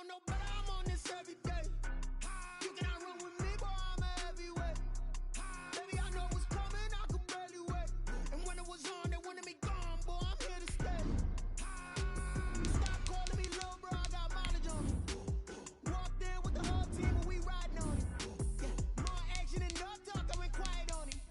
don't know, but I'm on this every day. You cannot run with me, boy, I'm a heavyweight. Baby, I know what's coming, I could barely wait. And when it was on, they wanted me gone, boy, I'm here to stay. Stop calling me little bro, I got mileage on me. Walked in with the whole team and we riding on it. Yeah, more action and no talk, I went quiet on it.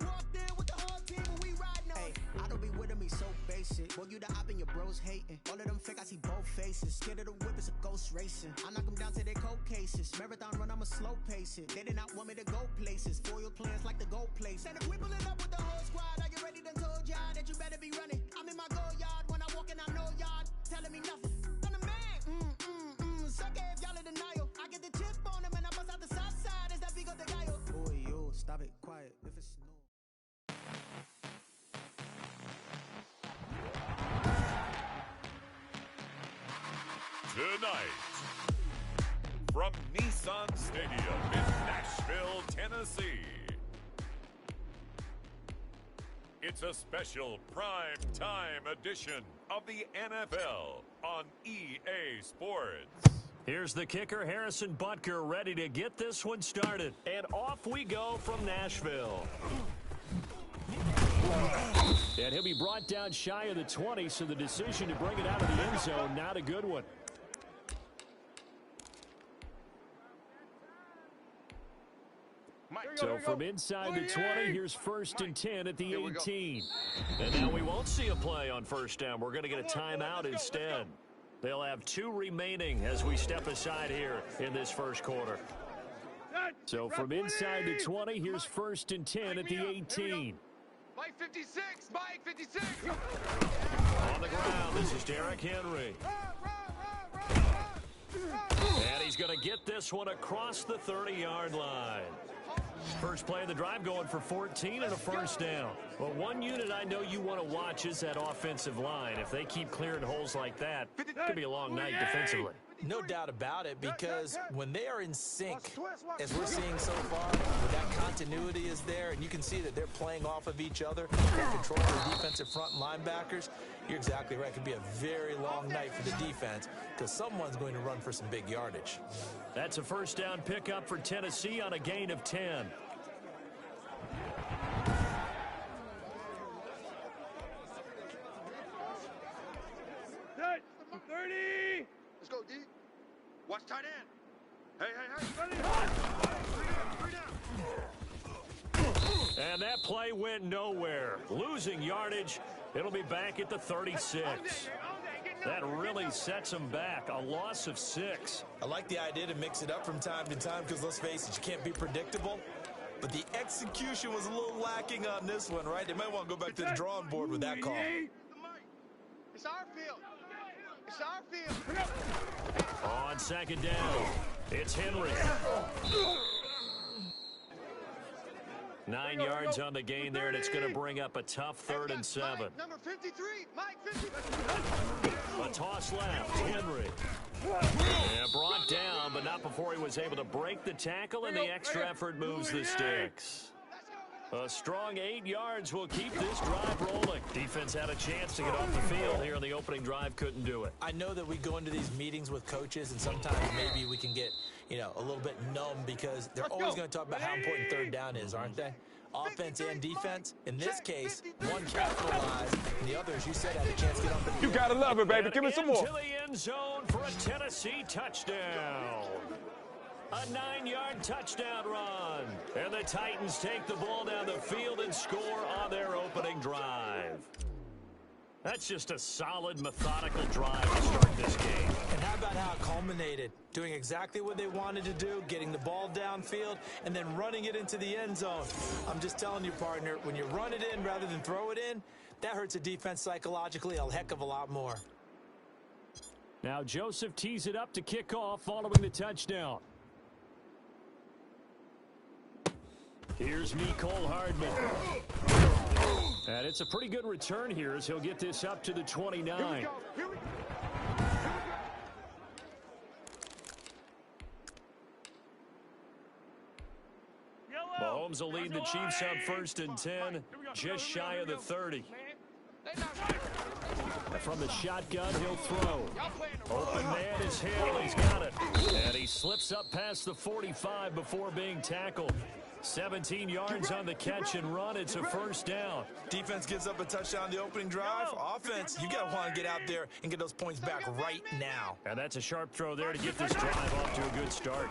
Walked in with the whole team and we riding on it. I don't be with me so basic. Boy, you the op and your bros hating. All of them fake, I see both faces. Scared of the whip, it's a ghost racing. I knock them down to their cold cases. Marathon run, I'ma slow pace it. They did not want me to go places. Foil plans like the gold place. And if we pulling up with the whole squad, are you ready? Done told y'all that you better be running. I'm in my go yard. When I walk in, I know y'all telling me nothing. I'm the man. Suck it if y'all in denial. I get the chip on them and I bust out the south side. It's that Vigo de Gallo. Boy, yo, stop it, quiet. If it's no. Tonight, from Nissan Stadium in Nashville, Tennessee, it's a special prime time edition of the NFL on EA Sports. Here's the kicker, Harrison Butker, ready to get this one started. And off we go from Nashville. And he'll be brought down shy of the 20, so the decision to bring it out of the end zone, not a good one. So from inside the 20, here's 1st and 10 at the 18. And now we won't see a play on first down. We're going to get a timeout instead. They'll have 2 remaining as we step aside here in this first quarter. So from inside the 20, here's 1st and 10 at the 18. Mike 56, Mike 56. On the ground, this is Derrick Henry. And he's going to get this one across the 30-yard line. First play of the drive going for 14 and a first down. Well, one unit I know you want to watch is that offensive line. If they keep clearing holes like that, it could be a long night defensively. No doubt about it, because when they are in sync, as we're seeing so far, when that continuity is there, and you can see that they're playing off of each other, they're controlling the defensive front linebackers, you're exactly right. It could be a very long night for the defense, because someone's going to run for some big yardage. That's a first down pickup for Tennessee on a gain of 10. Let's go, D. Watch tight end. Hey. And that play went nowhere. Losing yardage. It'll be back at the 36. That really sets them back. A loss of 6. I like the idea to mix it up from time to time, because let's face it, you can't be predictable. But the execution was a little lacking on this one, right? They might want to go back to the drawing board with that call. It's our field. It's our field. On second down, it's Henry. 9 yards on the gain there, and it's going to bring up a tough 3rd and 7. Number 53, Mike 53. A toss left, Henry. Yeah, brought down, but not before he was able to break the tackle, and the extra effort moves the sticks. A strong 8 yards will keep this drive rolling. Defense had a chance to get off the field here on the opening drive, couldn't do it. I know that we go into these meetings with coaches, and sometimes maybe we can get, a little bit numb, because they're always going to talk about how important 3rd down is, aren't they? Offense and defense. In this case, one capitalized, and the other, as you said, had a chance to get up. You gotta love it, baby. Give me some more. Into the end zone for a Tennessee touchdown. A 9-yard touchdown run. And the Titans take the ball down the field and score on their opening drive. That's just a solid, methodical drive to start this game. And how about how it culminated? Doing exactly what they wanted to do, getting the ball downfield, and then running it into the end zone. I'm just telling you, partner, when you run it in rather than throw it in, that hurts a defense psychologically a heck of a lot more. Now Joseph tees it up to kick off following the touchdown. Here's Mecole Hardman. And it's a pretty good return here as he'll get this up to the 29. Mahomes will lead the Chiefs up 1st and 10, just shy of the 30. A from the shotgun. He'll throw. Open man is Hill. He's got it. And he slips up past the 45 before being tackled. 17 yards on the catch and run. It's a first down. Defense gives up a touchdown the opening drive. Offense, you got to want to get out there and get those points back right now. And that's a sharp throw there to get this drive off to a good start.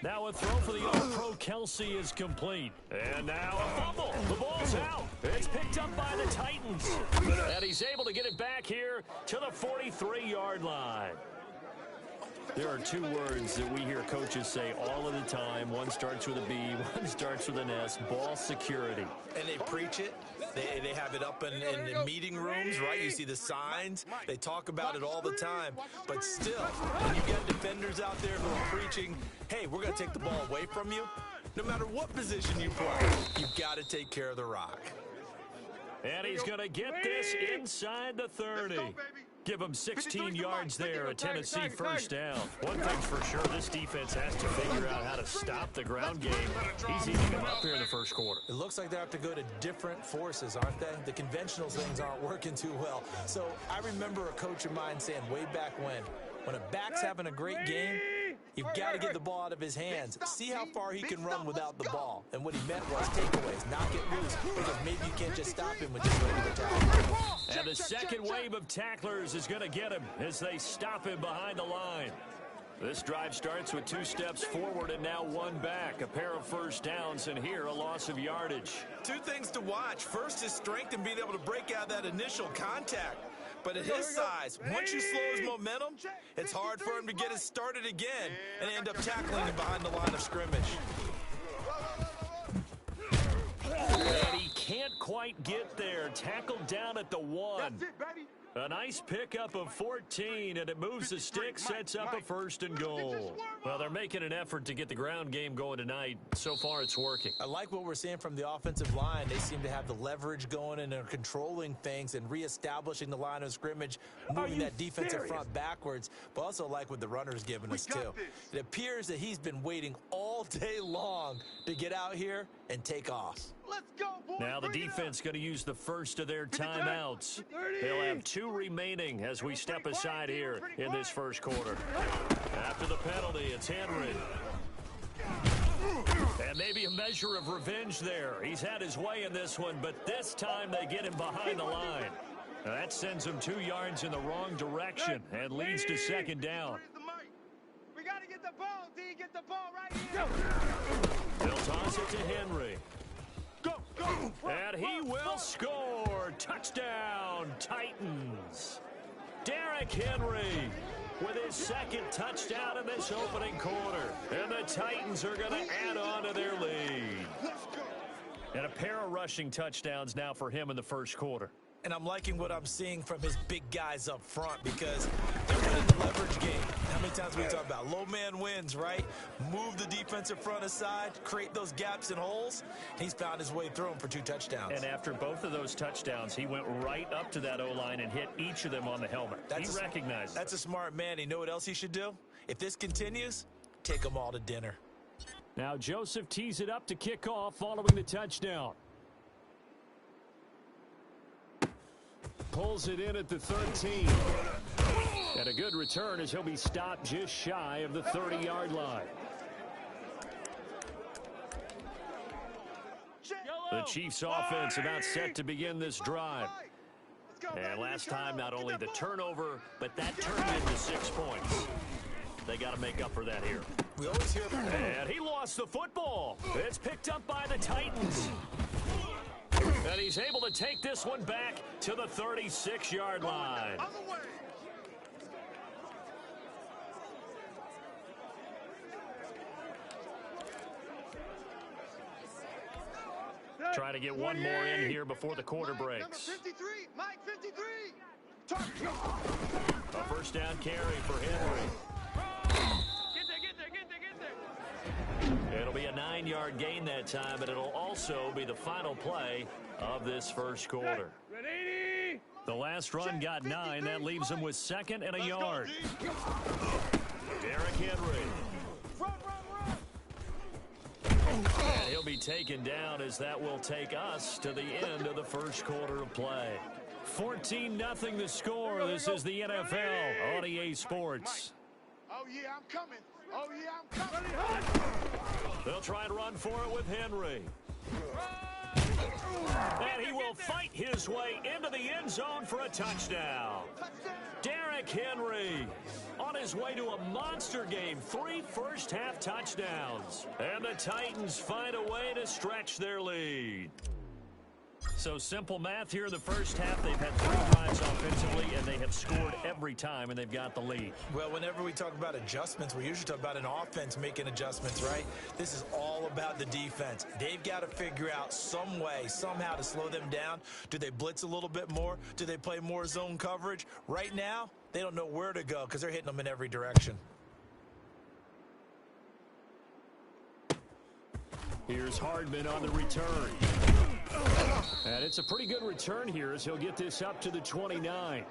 Now a throw for the All-Pro Kelsey is complete. And now a fumble. The ball's out. It's picked up by the Titans. And he's able to get it back here to the 43-yard line. There are two words that we hear coaches say all of the time. One starts with a B, one starts with an S, ball security. And they preach it. They have it up in the meeting rooms, right? You see the signs. They talk about it all the time. But still, when you got defenders out there who are preaching, hey, we're going to take the ball away from you, no matter what position you play, you've got to take care of the rock. And he's going to get this inside the 30. Give him 16 yards there, a Tennessee first down. One thing's for sure, this defense has to figure out how to stop the ground game. He's eating them up here in the first quarter. It looks like they have to go to different forces, aren't they? The conventional things aren't working too well. So I remember a coach of mine saying way back when a back's having a great game, you've got to get the ball out of his hands. See how far he can run without the ball. And what he meant was takeaways, knock it loose, because maybe you can't just stop him with just regular tackle. And the second wave of tacklers is going to get him as they stop him behind the line. This drive starts with 2 steps forward and now 1 back. A pair of first downs, and here a loss of yardage. 2 things to watch. First, his strength and being able to break out that initial contact. But at his size, once you slow his momentum, it's hard for him to get it started again and end up tackling him behind the line of scrimmage. And he can't quite get there. Tackled down at the 1. A nice pickup of 14, and it moves the stick, sets up a first and goal. Well, they're making an effort to get the ground game going tonight. So far, it's working. I like what we're seeing from the offensive line. They seem to have the leverage going and are controlling things and reestablishing the line of scrimmage, moving that defensive front backwards, but also like what the runner's giving us, too. It appears that he's been waiting all day long to get out here and take off. Let's go, boys. Now the defense going to use the first of their timeouts. They'll have 2 remaining as we step aside here in this first quarter. After the penalty, it's Henry. And maybe a measure of revenge there. He's had his way in this one, but this time they get him behind the line. Now that sends him 2 yards in the wrong direction and leads to second down. We got to get the ball, D. Get the ball right here. They'll toss it to Henry. And he will score. Touchdown, Titans. Derrick Henry with his second touchdown in this opening quarter. And the Titans are going to add on to their lead. And a pair of rushing touchdowns now for him in the first quarter. And I'm liking what I'm seeing from his big guys up front because they're winning the leverage game. How many times we talk about low man wins, right? Move the defensive front aside, create those gaps and holes. He's found his way through them for 2 touchdowns. And after both of those touchdowns, he went right up to that O-line and hit each of them on the helmet. He recognized it. That's a smart man. You know what else he should do? If this continues, take them all to dinner. Now Joseph tees it up to kick off following the touchdown. Pulls it in at the 13. And a good return as he'll be stopped just shy of the 30-yard line. The Chiefs offense about set to begin this drive. And last time, not only the turnover, but that turned into 6 points. They got to make up for that here. We always hear about that. And he lost the football. It's picked up by the Titans. And he's able to take this one back to the 36-yard line. Trying to get one more in here before the quarter breaks. 53, Mike 53. A first down carry for Henry. Get there. It'll be a 9-yard gain that time, but it'll also be the final play of this first quarter. The last run got 9. That leaves him with 2nd and a yard. Derrick Henry. And he'll be taken down as that will take us to the end of the first quarter of play. 14-0 the score. This is the NFL on EA Sports. Oh, yeah, I'm coming. Oh, yeah, I'm coming. They'll try and run for it with Henry. And he will fight his way into the end zone for a touchdown. Derrick Henry on his way to a monster game. 3 first-half touchdowns. And the Titans find a way to stretch their lead. So simple math here in the first half. They've had 3 drives offensively, and they have scored every time, and they've got the lead. Well, whenever we talk about adjustments, we usually talk about an offense making adjustments, right? This is all about the defense. They've got to figure out some way, somehow to slow them down. Do they blitz a little bit more? Do they play more zone coverage? Right now, they don't know where to go because they're hitting them in every direction. Here's Hardman on the return. And it's a pretty good return here as he'll get this up to the 29.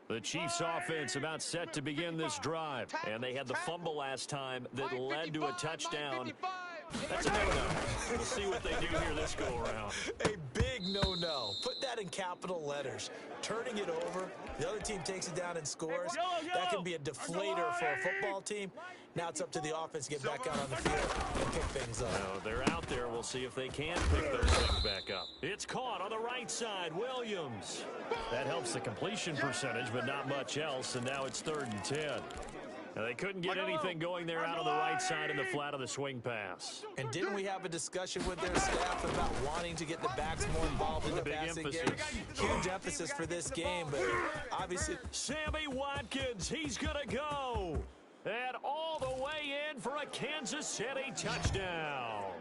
The Chiefs offense about set to begin this drive. And they had the fumble last time that led to a touchdown. That's a no-no. We'll see what they do here this go-around. A big no-no. Put that in capital letters. Turning it over, the other team takes it down and scores. That can be a deflator for a football team. Now it's up to the offense to get back out on the field and pick things up. No, they're out there. We'll see if they can pick those things back up. It's caught on the right side. Williams. That helps the completion percentage, but not much else. And now it's 3rd and 10. Now, they couldn't get anything going there out on the right side in the flat of the swing pass. And didn't we have a discussion with their staff about wanting to get the backs more involved in the passing game? Huge emphasis for this game, but obviously... Sammy Watkins, he's going to go. And all the way in for a Kansas City touchdown.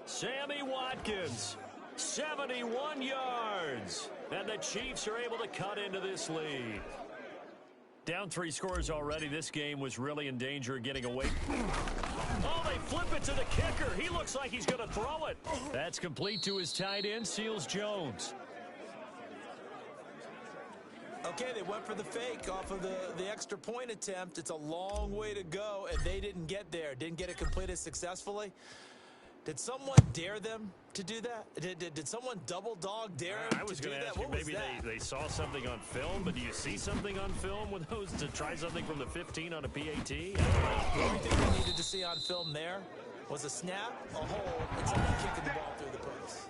Sammy Watkins, 71 yards. And the Chiefs are able to cut into this lead. Down 3 scores already. This game was really in danger of getting away. Oh, they flip it to the kicker. He looks like he's going to throw it. That's complete to his tight end, Seals Jones. Okay, they went for the fake off of the extra point attempt. It's a long way to go, and they didn't get there. Didn't get it completed successfully. Did someone dare them to do that? Did someone double dog dare them I was to do going to that? ask you, maybe they saw something on film, but do you see something on film with those to try something from the 15 on a PAT? The only thing they needed to see on film there was a snap, a hole, and someone kicking the ball through the post.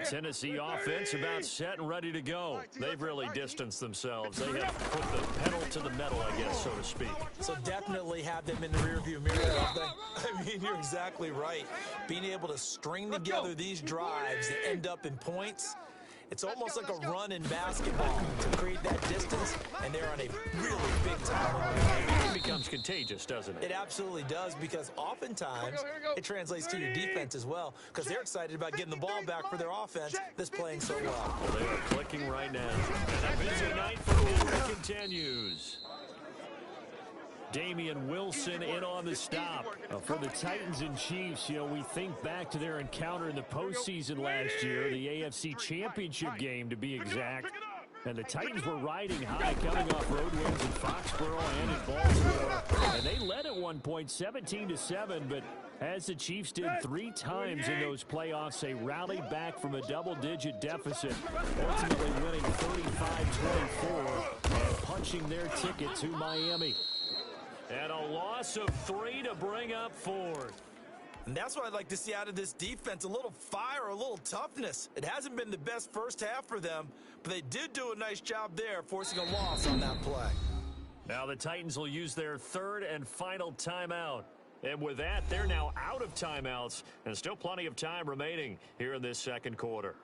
Tennessee offense about set and ready to go. They've really distanced themselves. They have put the pedal to the metal, I guess, so to speak. So definitely have them in the rearview mirror, don't they? I mean, you're exactly right. Being able to string together these drives that end up in points, it's almost like a run in basketball to create that distance, and they're on a really big time. It becomes contagious, doesn't it? It absolutely does, because oftentimes it translates to your defense as well, because they're excited about getting the ball back for their offense that's playing so well. Well, they are clicking right now. And a busy night for Henry continues. Damian Wilson in on the stop. For the Titans and Chiefs, we think back to their encounter in the postseason last year, the AFC Championship game to be exact. And the Titans were riding high, coming off road wins in Foxborough and in Baltimore. And they led at one point, 17-7, but as the Chiefs did 3 times in those playoffs, they rallied back from a double-digit deficit, ultimately winning 35-24 and punching their ticket to Miami. And a loss of 3 to bring up 4th. And that's what I'd like to see out of this defense, a little fire, a little toughness. It hasn't been the best first half for them, but they did do a nice job there, forcing a loss on that play. Now the Titans will use their 3rd and final timeout. And with that, they're now out of timeouts, and still plenty of time remaining here in this second quarter.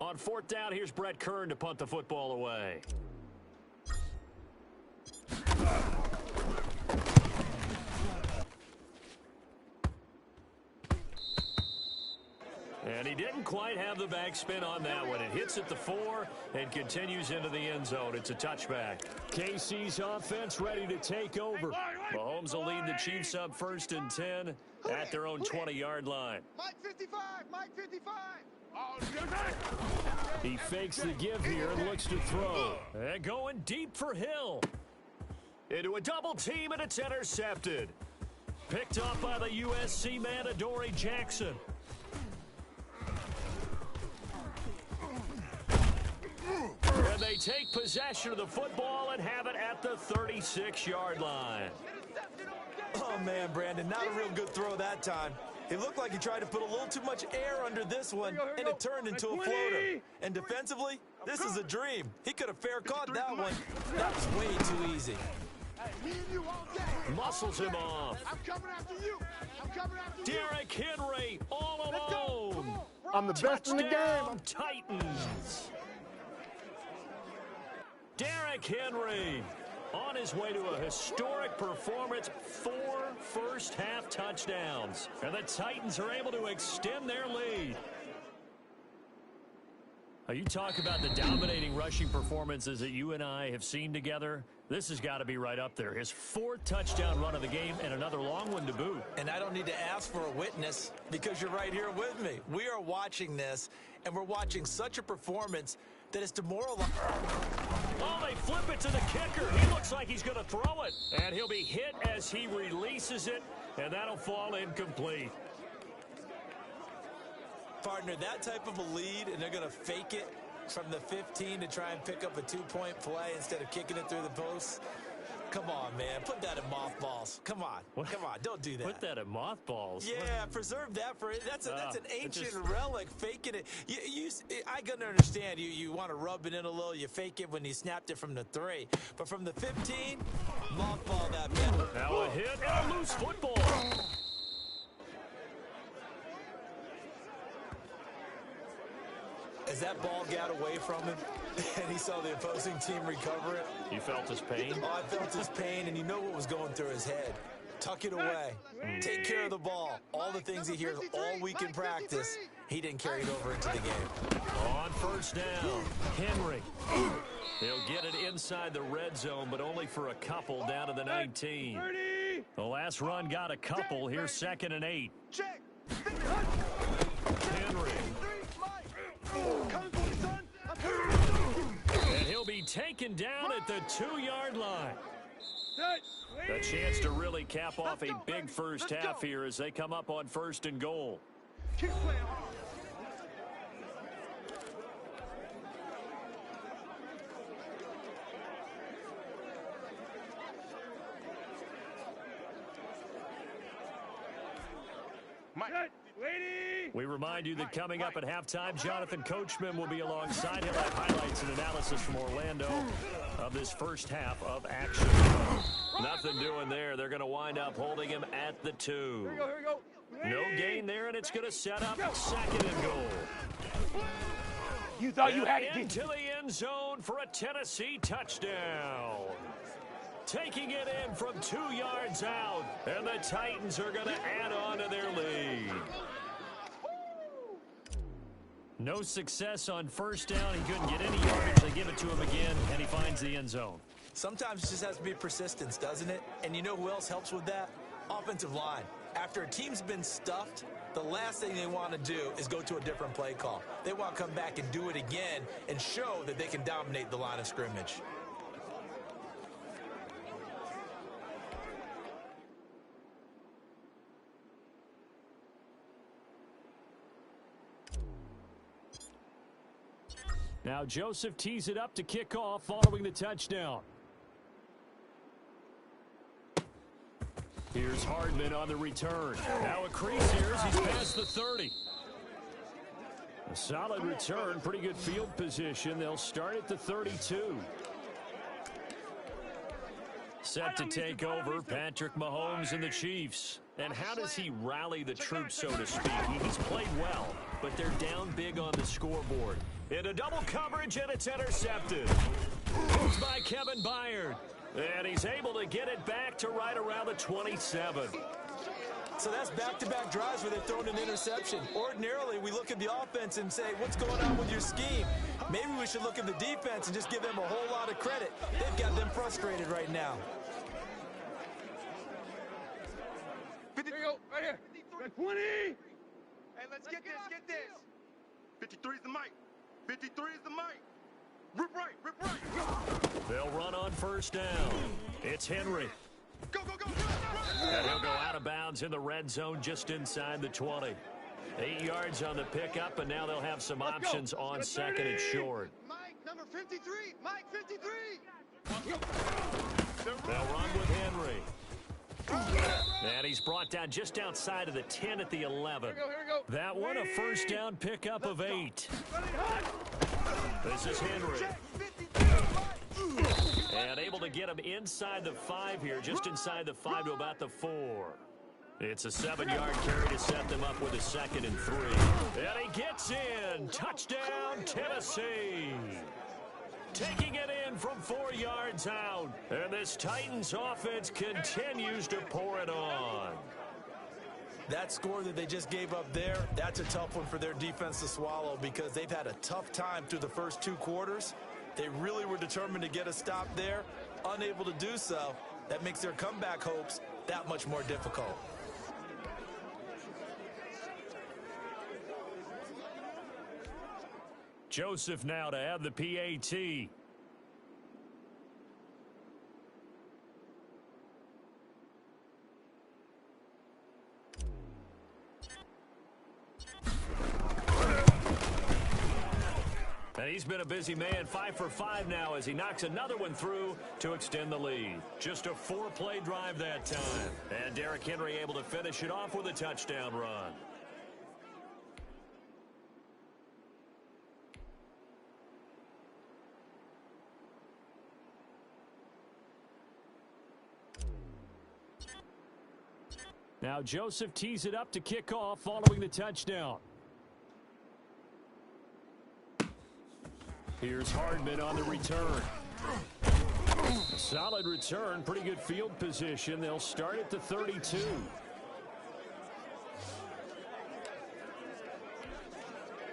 On 4th down, here's Brett Kern to punt the football away. And he didn't quite have the backspin on that one. It hits at the 4 and continues into the end zone. It's a touchback. KC's offense ready to take over. Mahomes will lead the Chiefs up 1st and 10 at their own 20-yard line. Mike 55, Mike 55. He fakes the give here and looks to throw. And going deep for Hill. Into a double team, and it's intercepted. Picked up by the USC man, Adoree Jackson. And they take possession of the football and have it at the 36-yard line. Oh, man, Brandon, not a real good throw that time. It looked like he tried to put a little too much air under this one, and it turned into a floater. And defensively, this is a dream. He could have fair caught that one. That was way too easy. Muscles him off. I'm coming after you. I'm coming after you. Derrick Henry all alone. I'm the best in the game. Touchdown, Titans. Derrick Henry on his way to a historic performance, 4 first-half touchdowns. And the Titans are able to extend their lead. You talk about the dominating rushing performances that you and I have seen together. This has got to be right up there. His 4th touchdown run of the game and another long one to boot. And I don't need to ask for a witness because you're right here with me. We are watching this, and we're watching such a performance that is demoralizing. Oh, they flip it to the kicker. He looks like he's going to throw it. And he'll be hit as he releases it, and that'll fall incomplete. Partner, that type of a lead, and they're going to fake it from the 15 to try and pick up a 2-point play instead of kicking it through the posts. Come on, man. Put that in mothballs. Come on. What? Come on. Don't do that. Put that in mothballs. Yeah, preserve that for it. That's an ancient just relic. Faking it. I can understand you want to rub it in a little. You fake it when you snapped it from the 3. But from the 15, mothball that bit. Now a hit and a loose football. As that ball got away from him and he saw the opposing team recover it. You felt his pain? Oh, I felt his pain, and you know what was going through his head. Tuck it away. Take care of the ball. All the things he hears all week in practice, he didn't carry it over into the game. On first down, Henry. He'll get it inside the red zone, but only for a couple down to the 19. The last run got a couple. Here's 2nd and 8. Check. Henry. And he'll be taken down at the 2-yard line. A chance to really cap off a big first half here as they come up on 1st and goal. We remind you that coming up at halftime, Jonathan Coachman will be alongside. He'll have highlights and analysis from Orlando of this first half of action. Nothing doing there. They're going to wind up holding him at the 2. Here we go. No gain there, and it's going to set up 2nd and goal. You thought you had it. Into the end zone for a Tennessee touchdown. Taking it in from 2 yards out, and the Titans are going to add on to their lead. No success on first down. He couldn't get any yardage. They give it to him again, and he finds the end zone. Sometimes it just has to be persistence, doesn't it? And you know who else helps with that? Offensive line. After a team's been stuffed, the last thing they want to do is go to a different play call. They want to come back and do it again and show that they can dominate the line of scrimmage. Now Joseph tees it up to kick off following the touchdown. Here's Hardman on the return. Now a crease here as he's past the 30. A solid return, pretty good field position. They'll start at the 32. Set to take over, Patrick Mahomes and the Chiefs. And how does he rally the troops, so to speak? He's played well, but they're down big on the scoreboard. Into double coverage, and it's intercepted. It's by Kevin Byard. And he's able to get it back to right around the 27. So that's back-to-back drives where they've thrown an interception. Ordinarily, we look at the offense and say, what's going on with your scheme? Maybe we should look at the defense and just give them a whole lot of credit. They've got them frustrated right now. Here you go, right here. 20. Hey, let's get this. 53 is the mic. 53 is the mic. Rip right. They'll run on first down. It's Henry. Go, go, go. And he'll go out of bounds in the red zone just inside the 20. 8 yards on the pickup, and now they'll have some options on second and short. Mike, number 53. Mike, 53. They'll run with Henry. And he's brought down just outside of the 10 at the 11. Here we go. That one a first down pickup of 8. This is Henry. And able to get him inside the 5 here, just inside the 5 to about the 4. It's a 7-yard carry to set them up with a 2nd and 3. And he gets in. Touchdown, Tennessee. Taking it in from 4 yards out. And this Titans offense continues to pour it on. That score that they just gave up there, that's a tough one for their defense to swallow because they've had a tough time through the first 2 quarters. They really were determined to get a stop there. Unable to do so, that makes their comeback hopes that much more difficult. Joseph now to have the PAT. And he's been a busy man, 5 for 5 now as he knocks another one through to extend the lead. Just a 4-play drive that time. And Derrick Henry able to finish it off with a touchdown run. Now Joseph tees it up to kick off following the touchdown. Here's Hardman on the return. Solid return, pretty good field position. They'll start at the 32.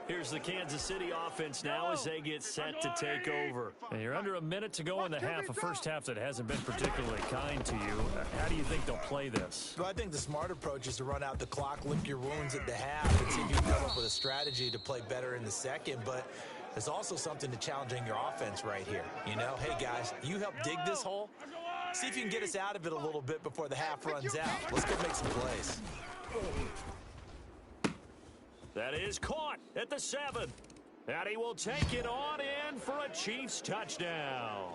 Here's the Kansas City offense now as they get set to take over. And you're under a minute to go in the half, a first half that hasn't been particularly kind to you. How do you think they'll play this? Well, I think the smart approach is to run out the clock, lick your wounds at the half, and see if you can come up with a strategy to play better in the second. But there's also something to challenging your offense right here. You know, hey, guys, you help dig this hole. See if you can get us out of it a little bit before the half runs out. Let's go make some plays. That is caught at the 7. And he will take it on in for a Chiefs touchdown.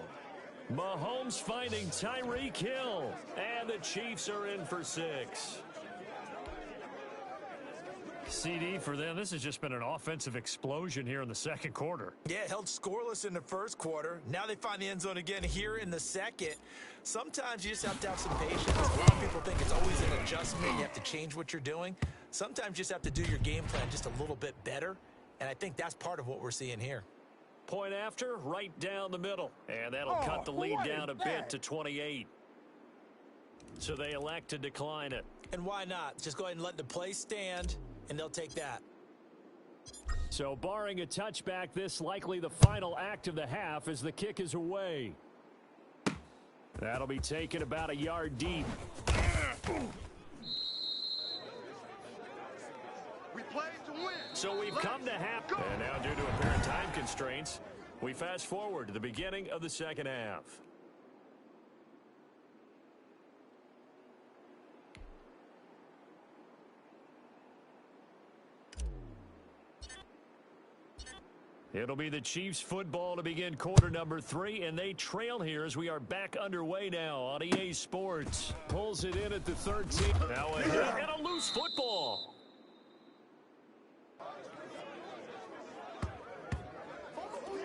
Mahomes finding Tyreek Hill. And the Chiefs are in for 6. CD for them, this has just been an offensive explosion here in the second quarter. Yeah, held scoreless in the first quarter. Now they find the end zone again here in the second. Sometimes you just have to have some patience. A lot of people think it's always an adjustment. You have to change what you're doing. Sometimes you just have to do your game plan just a little bit better. And I think that's part of what we're seeing here. Point after, right down the middle. And that'll cut the lead down a bit to 28. So they elect to decline it. And why not? Just go ahead and let the play stand, and they'll take that. So barring a touchback, this likely the final act of the half as the kick is away. That'll be taken about a yard deep. We play to win. So we've come to half. And now due to apparent time constraints, we fast forward to the beginning of the second half. It'll be the Chiefs football to begin quarter number 3, and they trail here as we are back underway now on EA Sports. Pulls it in at the 13. Now ahead, and a loose football.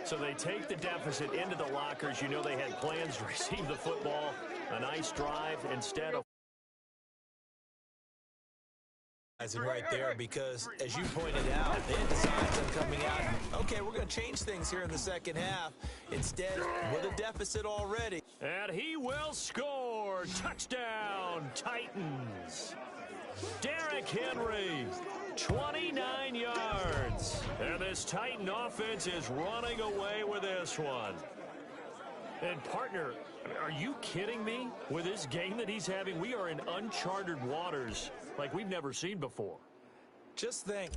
So they take the deficit into the lockers. You know they had plans to receive the football. A nice drive instead of. Right there, because as you pointed out, they had designs on coming out and, okay, we're going to change things here in the second half. Instead, with a deficit already. And he will score. Touchdown, Titans. Derrick Henry, 29 yards. And this Titan offense is running away with this one. And partner, are you kidding me? With this game that he's having, we are in uncharted waters like we've never seen before. Just think,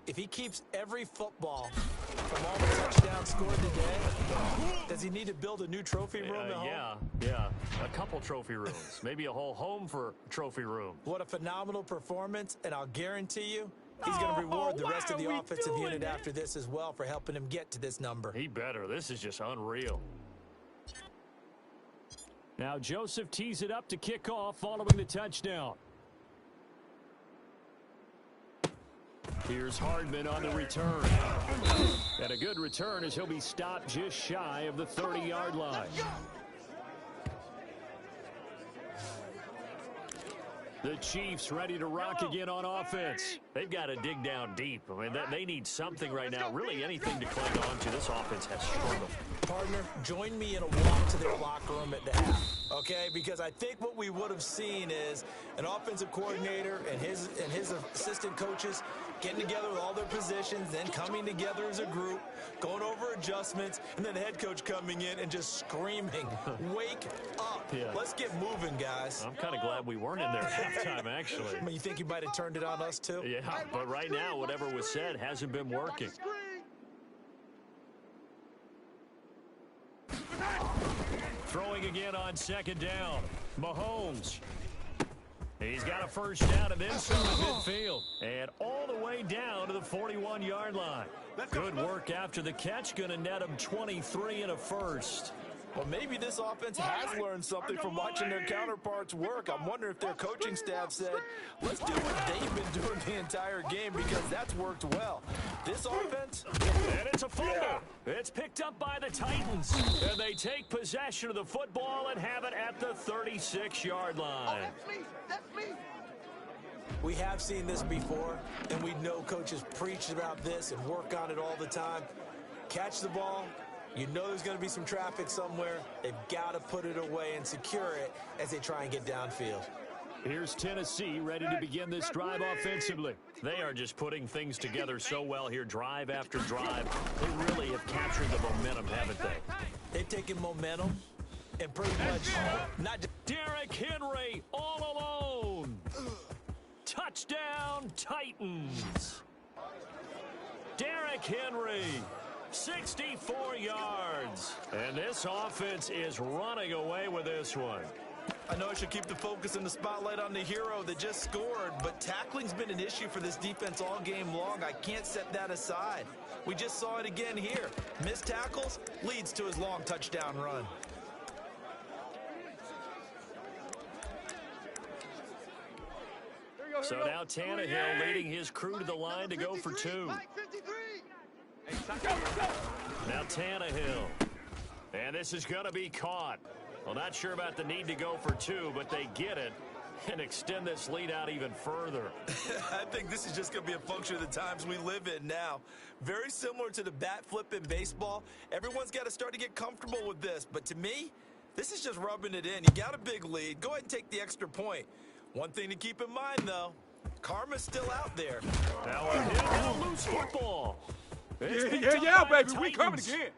if he keeps every football from all the touchdowns scored today, does he need to build a new trophy room at home? Yeah. A couple trophy rooms. Maybe a whole home for trophy room. What a phenomenal performance, and I'll guarantee you he's going to reward the rest of the offensive unit after this as well for helping him get to this number. He better. This is just unreal. Now Joseph tees it up to kick off following the touchdown. Here's Hardman on the return. And a good return as he'll be stopped just shy of the 30-yard line. The Chiefs ready to rock again on offense. They've got to dig down deep. I mean, they need something right now. Really anything to cling on to. This offense has struggled. Partner, join me in a walk to their locker room at the half, okay? Because I think what we would have seen is an offensive coordinator and his assistant coaches getting together with all their positions, then coming together as a group, going over adjustments, and then the head coach coming in and just screaming, wake up. Yeah. Let's get moving, guys. I'm kind of glad we weren't in there at halftime, actually. I mean, you think you might have turned it on us, too? Yeah, but right now, whatever was said hasn't been working. Throwing again on second down. Mahomes. He's got a first down and then some to midfield. And all the way down to the 41-yard line. Good work after the catch. Going to net him 23 and a first. Well, maybe this offense has learned something from watching their counterparts work. I'm wondering if their coaching staff said, let's do what they've been doing the entire game because that's worked well. This offense... And it's a fumble. It's picked up by the Titans. And they take possession of the football and have it at the 36-yard line. That's me. We have seen this before, and we know coaches preach about this and work on it all the time. Catch the ball. You know there's going to be some traffic somewhere. They've got to put it away and secure it as they try and get downfield. Here's Tennessee ready to begin this drive offensively. They are just putting things together so well here, drive after drive. They really have captured the momentum, haven't they? They've taken momentum and pretty much not just... Derrick Henry all alone. Touchdown, Titans. Derrick Henry. 64 yards. And this offense is running away with this one. I know I should keep the focus and the spotlight on the hero that just scored, but tackling's been an issue for this defense all game long. I can't set that aside. We just saw it again here. Missed tackles leads to his long touchdown run. So now Tannehill leading his crew to the line to go for two. Now Tannehill. And this is going to be caught. Well, not sure about the need to go for two, but they get it and extend this lead out even further. I think this is just going to be a function of the times we live in now. Very similar to the bat flip in baseball. Everyone's got to start to get comfortable with this. But to me, this is just rubbing it in. You got a big lead. Go ahead and take the extra point. One thing to keep in mind, though, karma's still out there. Now a hit and a loose football. Yeah, baby, we coming again.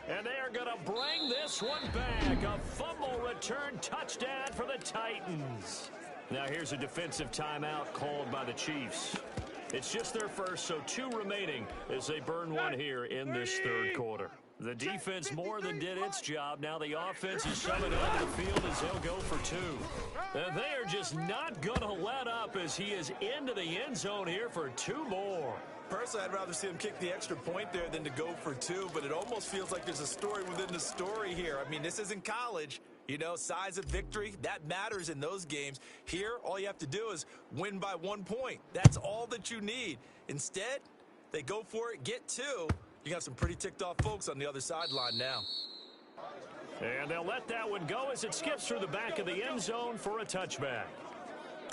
And they are going to bring this one back. A fumble return touchdown for the Titans. Now here's a defensive timeout called by the Chiefs. It's just their first, so two remaining as they burn one here in this third quarter. The defense more than did its job. Now the offense is shoving onto the field as they'll go for two. And they are just not going to let up as he is into the end zone here for two more. Personally, I'd rather see him kick the extra point there than to go for two, but it almost feels like there's a story within the story here. I mean, this isn't college. You know, size of victory, that matters in those games. Here, all you have to do is win by 1 point. That's all that you need. Instead, they go for it, get two. You got some pretty ticked off folks on the other sideline now. And they'll let that one go as it skips through the back of the end zone for a touchback.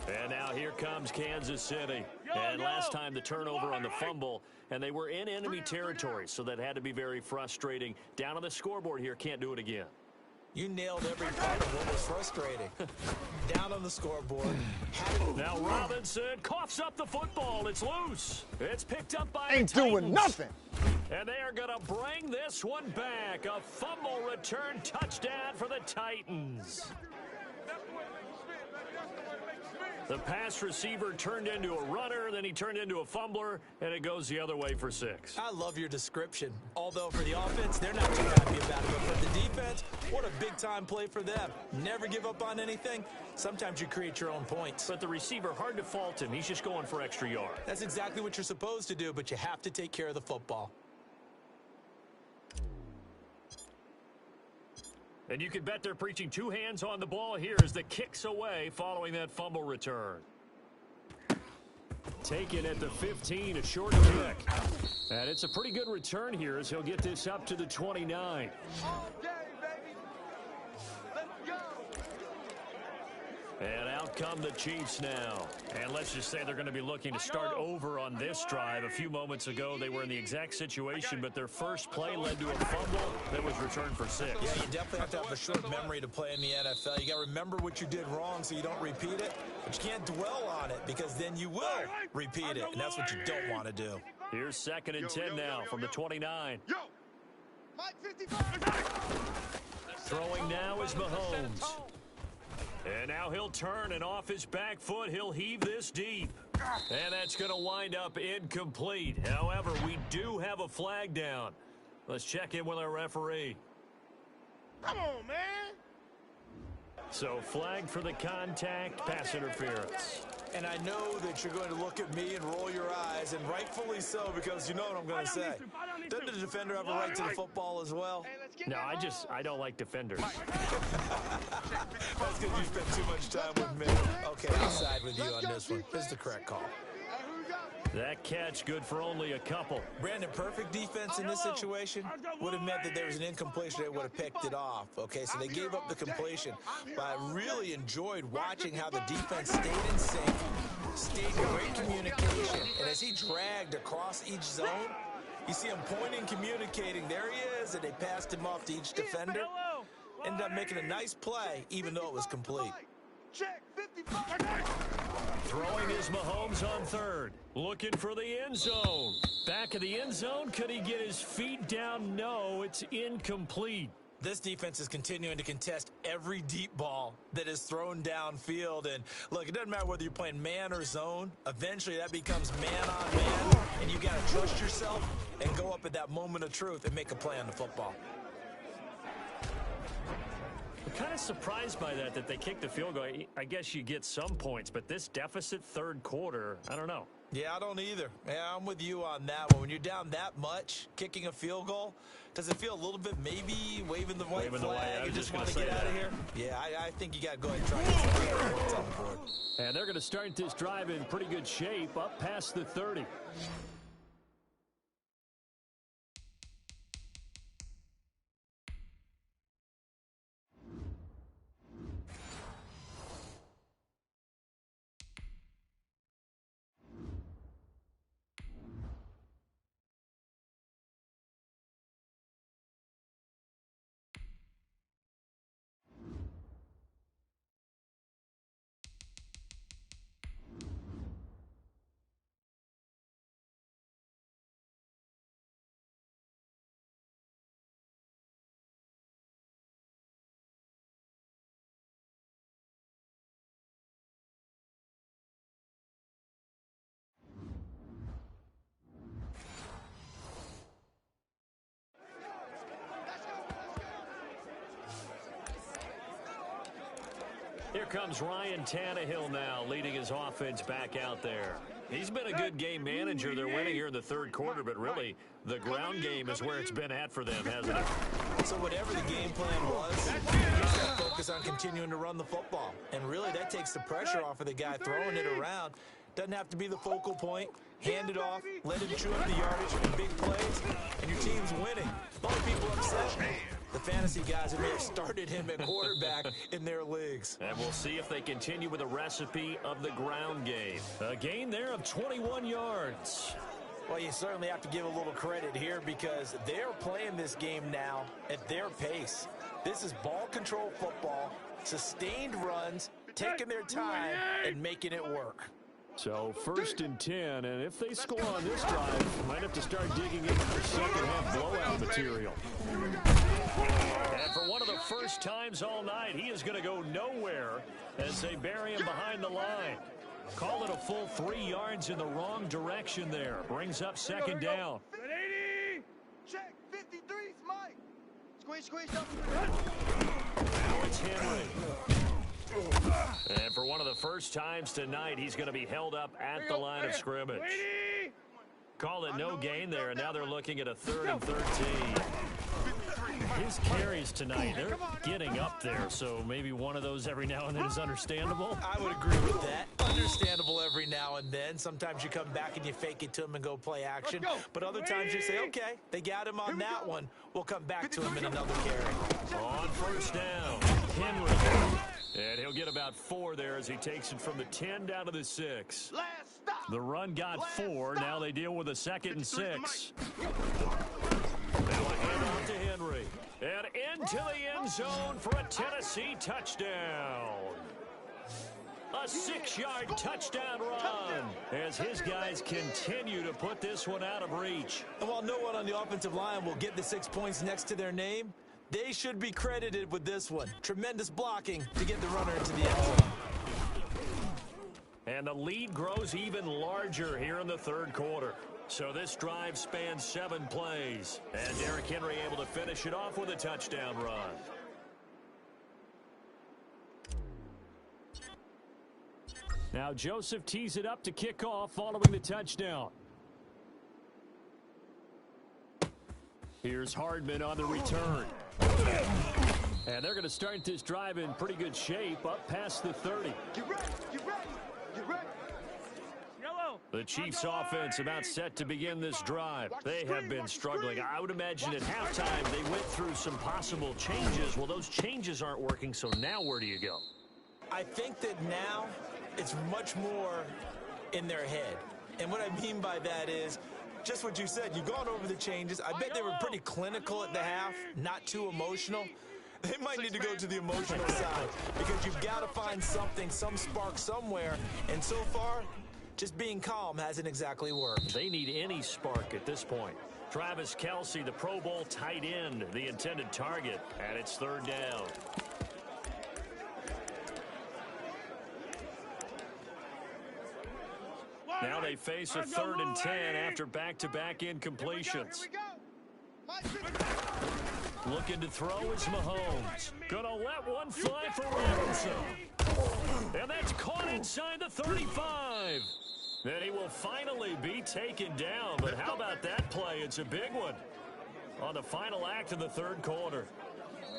And now here comes Kansas City. And last time the turnover on the fumble, and they were in enemy territory, so that had to be very frustrating. Down on the scoreboard here, can't do it again. You nailed every part of what was frustrating. Down on the scoreboard. Now Robinson coughs up the football. It's loose. It's picked up by Ain't the Titans. doing nothing. And they are going to bring this one back. A fumble return touchdown for the Titans. The pass receiver turned into a runner, then he turned into a fumbler, and it goes the other way for 6. I love your description. Although for the offense, they're not too happy about it. But for the defense, what a big-time play for them. Never give up on anything. Sometimes you create your own points. But the receiver, hard to fault him. He's just going for extra yard. That's exactly what you're supposed to do, but you have to take care of the football. And you can bet they're preaching 2 hands on the ball here as the kick's away following that fumble return. Taken at the 15, a short kick. And it's a pretty good return here as he'll get this up to the 29. All day, baby. Let's go. And out come the Chiefs now. And let's just say they're going to be looking to start over on this drive. A few moments ago, they were in the exact situation, but their first play led to a fumble that was returned for 6. Yeah, you definitely have to have a short memory to play in the NFL. You got to remember what you did wrong so you don't repeat it, but you can't dwell on it because then you will repeat it, and that's what you don't want to do. Here's 2nd and 10 now from the 29. Yo. Mike 55. Throwing now is Mahomes. And now he'll turn, and off his back foot, he'll heave this deep. And that's going to wind up incomplete. However, we do have a flag down. Let's check in with our referee. Come on, man. So flag for the contact, pass interference. And I know that you're going to look at me and roll your eyes, and rightfully so, because you know what I'm going to say. Doesn't the defender have a right to the football as well? No, I don't like defenders. That's because you spent too much time with me. Okay, I'll side with you on this one. This is the correct call. That catch good for only a couple. Brandon, perfect defense in this situation would have meant that there was an incompletion. They would have picked it off. Okay, so they gave up the completion. But I really enjoyed watching how the defense stayed in sync, stayed in great communication. And as he dragged across each zone, you see him pointing, communicating. There he is, and they passed him off to each defender. Ended up making a nice play, even though it was complete. Check 55. Throwing is Mahomes on 3rd. Looking for the end zone. Back of the end zone. Could he get his feet down? No, it's incomplete. This defense is continuing to contest every deep ball that is thrown downfield. And look, it doesn't matter whether you're playing man or zone. Eventually, that becomes man on man. And you got to trust yourself and go up at that moment of truth and make a play on the football. I'm kind of surprised by that they kicked the field goal. I guess you get some points, but this deficit 3rd quarter, I don't know. Yeah, I don't either. Yeah, I'm with you on that one. When you're down that much, kicking a field goal, does it feel a little bit maybe waving the white flag and just want to get out of here? Yeah, I think you got to go ahead and try and get some points on the board. And they're going to start this drive in pretty good shape up past the 30. Here comes Ryan Tannehill now, leading his offense back out there. He's been a good game manager. They're winning here in the 3rd quarter, but really the ground game is where it's been at for them, hasn't it? So whatever the game plan was, you just got to focus on continuing to run the football. And really that takes the pressure off of the guy throwing it around. Doesn't have to be the focal point. Hand it off, let him chew up the yardage in big plays, and your team's winning. A lot of people upset. The fantasy guys who may have started him at quarterback in their leagues. And we'll see if they continue with the recipe of the ground game. A gain there of 21 yards. Well, you certainly have to give a little credit here because they're playing this game now at their pace. This is ball control football, sustained runs, taking their time and making it work. So 1st and 10, and if they score on this drive, might have to start digging into the second half blowout material. And for one of the first times all night, he is going to go nowhere as they bury him behind the line. Call it a full 3 yards in the wrong direction there. Brings up second down. 80. Check. 53's Mike. Squeeze. Now it's Henry. And for one of the first times tonight, he's going to be held up at the line of scrimmage. 80. Call it no gain there, and now they're looking at a 3rd and 13. His carries tonight, they're getting up there, so maybe one of those every now and then is understandable. I would agree with that. Understandable every now and then. Sometimes you come back and you fake it to him and go play action. But other times you say, okay, they got him on that one. We'll come back to him in another carry. On first down, Henry. And he'll get about 4 there as he takes it from the 10 down to the 6. Last stop. The run got 4. Now they deal with a 2nd and 6. Now a handoff to Henry. And into the end zone for a Tennessee touchdown. A 6-yard touchdown run as his guys continue to put this one out of reach. And while no one on the offensive line will get the 6 points next to their name, they should be credited with this one. Tremendous blocking to get the runner into the end zone. And the lead grows even larger here in the 3rd quarter. So this drive spans 7 plays. And Derrick Henry able to finish it off with a touchdown run. Now Joseph tees it up to kick off following the touchdown. Here's Hardman on the return. And they're going to start this drive in pretty good shape up past the 30. Get ready. Yellow. The Chiefs offense about set to begin this drive. They have been struggling. I would imagine at halftime they went through some possible changes. Well, those changes aren't working, so now where do you go? I think that now it's much more in their head. And what I mean by that is just what you said. You've gone over the changes. I bet they were pretty clinical at the half, not too emotional. They might need to go to the emotional side because you've got to find something, some spark somewhere. And so far, just being calm hasn't exactly worked. They need any spark at this point. Travis Kelce, the Pro Bowl tight end, the intended target, and it's 3rd down. Now they face a 3rd and 10 after back-to-back incompletions. Looking to throw is Mahomes. Gonna let one fly for Robinson. And that's caught inside the 35. Then he will finally be taken down. But how about that play? It's a big one on the final act of the 3rd quarter.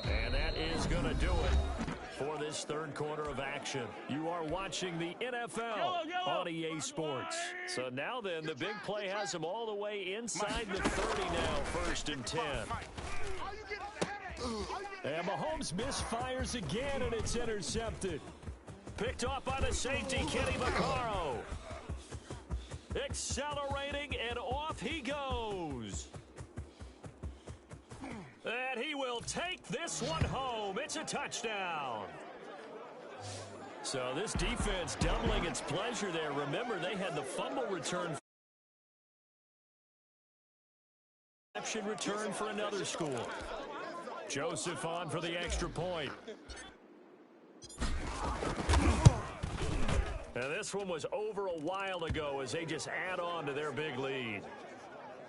And that is going to do it for this 3rd quarter of action. You are watching the NFL on EA Sports. So now then, the big play has him all the way inside the 30 now, 1st and 10. And Mahomes misfires again, and it's intercepted. Picked off by the safety, Kenny Vaccaro. Accelerating, and off he goes. And he will take this one home. It's a touchdown. So this defense doubling its pleasure there. Remember, they had the fumble return. Return for another score. Joseph on for the extra point. And this one was over a while ago as they just add on to their big lead.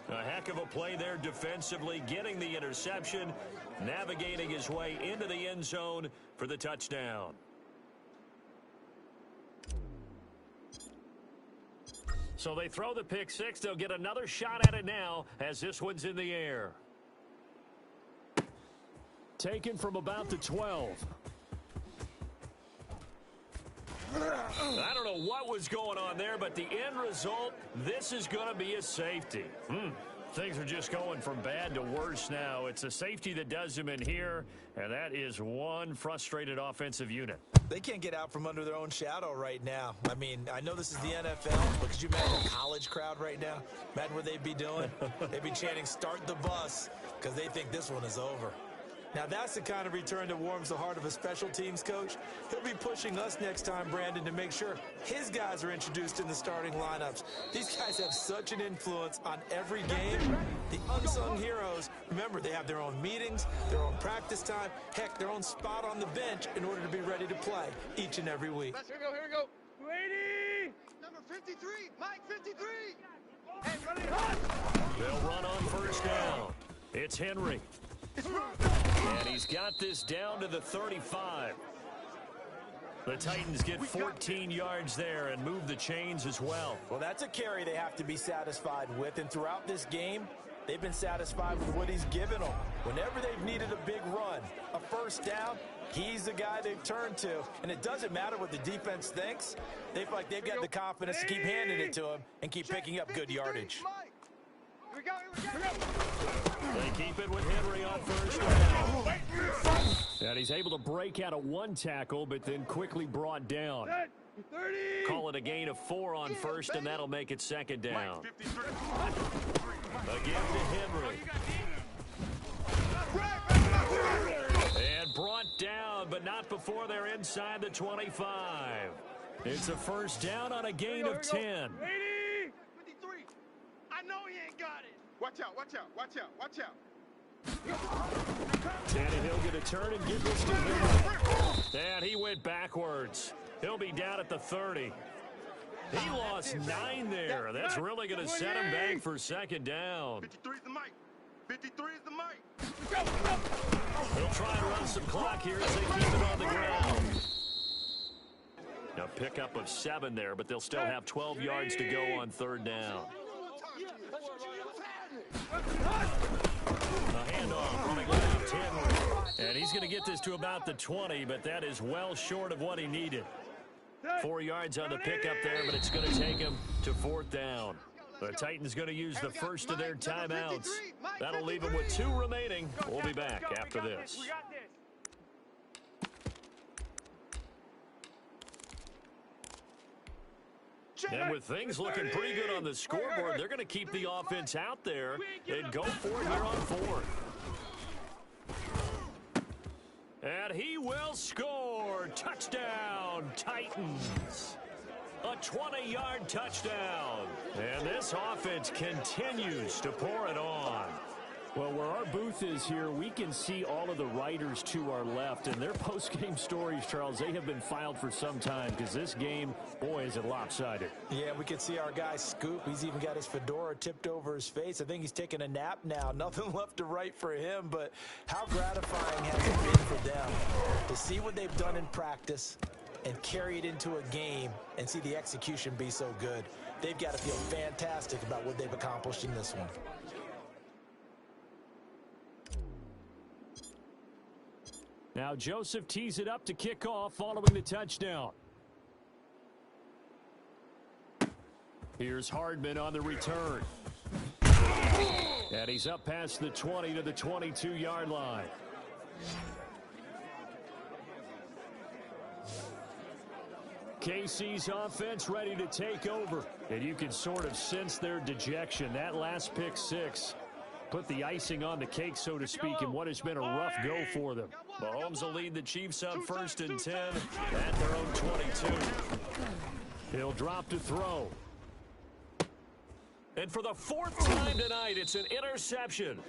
A heck of a play there defensively, getting the interception, navigating his way into the end zone for the touchdown. So they throw the pick six. They'll get another shot at it now as this one's in the air. Taken from about the 12. I don't know what was going on there, but the end result, this is going to be a safety. Things are just going from bad to worse now. It's a safety that does them in here, and that is one frustrated offensive unit. They can't get out from under their own shadow right now. I mean, I know this is the NFL, but could you imagine a college crowd right now? Imagine what they'd be doing. They'd be chanting, "Start the bus," because they think this one is over. Now, that's the kind of return that warms the heart of a special teams coach. He'll be pushing us next time, Brandon, to make sure his guys are introduced in the starting lineups. These guys have such an influence on every game. The unsung heroes, remember, they have their own meetings, their own practice time, heck, their own spot on the bench in order to be ready to play each and every week. Here we go. Ready? 53, Mike 53. Hey, run it hot. They'll run on first down. It's Henry. And he's got this down to the 35. The Titans get 14 yards there and move the chains as well. Well, that's a carry they have to be satisfied with. And throughout this game, they've been satisfied with what he's given them. Whenever they've needed a big run, a first down, he's the guy they've turned to. And it doesn't matter what the defense thinks. They feel like they've got the confidence to keep handing it to him and keep picking up good yardage. Here we go, here we go. They keep it with Henry on first down. And he's able to break out of one tackle, but then quickly brought down. 30. Call it a gain of 4 on first, and that'll make it second down. Again to Henry. And brought down, but not before they're inside the 25. It's a first down on a gain of 10. 80. 53. I know he ain't got it. Watch out, watch out, watch out, watch out. Tannehill going to turn and give this to Henry. And he went backwards. He'll be down at the 30. He lost 9 there. That's really going to set him back for second down. 53 is the mic. 53 is the mic. They'll try and run some clock here as they keep it on the ground. Now pickup of 7 there, but they'll still have 12 yards to go on third down. A handoff running left, Henry. And he's going to get this to about the 20, but that is well short of what he needed. 4 yards on the pickup there, but it's going to take him to fourth down. The Titans going to use the first of their timeouts. That'll leave them with 2 remaining. We'll be back after this. We got this. And with things looking pretty good on the scoreboard, they're going to keep the offense out there and go for it here on fourth. And he will score. Touchdown, Titans. A 20-yard touchdown. And this offense continues to pour it on. Well, where our booth is here, we can see all of the writers to our left. And their post-game stories, Charles, they have been filed for some time because this game, boy, is it lopsided. Yeah, we can see our guy Scoop. He's even got his fedora tipped over his face. I think he's taking a nap now. Nothing left to write for him, but how gratifying has it been for them to see what they've done in practice and carry it into a game and see the execution be so good. They've got to feel fantastic about what they've accomplished in this one. Now Joseph tees it up to kick off following the touchdown. Here's Hardman on the return. And he's up past the 20 to the 22-yard line. KC's offense ready to take over. And you can sort of sense their dejection. That last pick 6 put the icing on the cake, so to speak, in what has been a rough go for them. Mahomes will lead the Chiefs on first and 10 at their own 22. He'll drop to throw. And for the 4th time tonight, it's an interception.